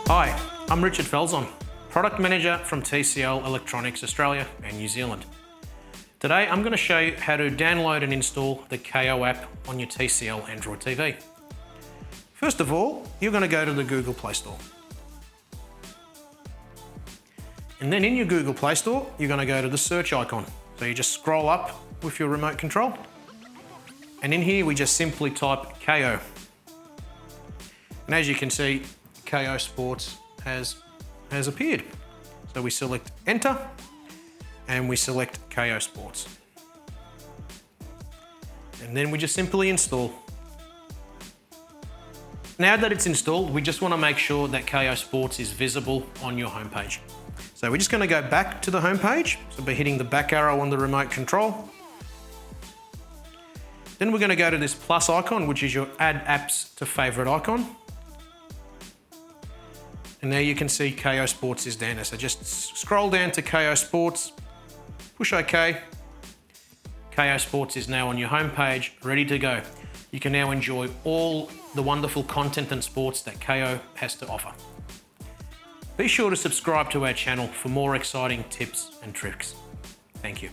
Hi, I'm Richard Felson, Product Manager from TCL Electronics Australia and New Zealand. Today I'm going to show you how to download and install the Kayo app on your TCL Android TV. First of all, you're going to go to the Google Play Store. And then in your Google Play Store, you're going to go to the search icon. So you just scroll up with your remote control. And in here, we just simply type Kayo. And as you can see, Kayo Sports has appeared. So we select Enter, and we select Kayo Sports. And then we just simply install. Now that it's installed, we just want to make sure that Kayo Sports is visible on your homepage. So we're just going to go back to the homepage. So by hitting the back arrow on the remote control. Then we're going to go to this plus icon, which is your Add Apps to Favorite icon. And there you can see Kayo Sports is down there. So just scroll down to Kayo Sports, push OK. Kayo Sports is now on your homepage, ready to go. You can now enjoy all the wonderful content and sports that Kayo has to offer. Be sure to subscribe to our channel for more exciting tips and tricks. Thank you.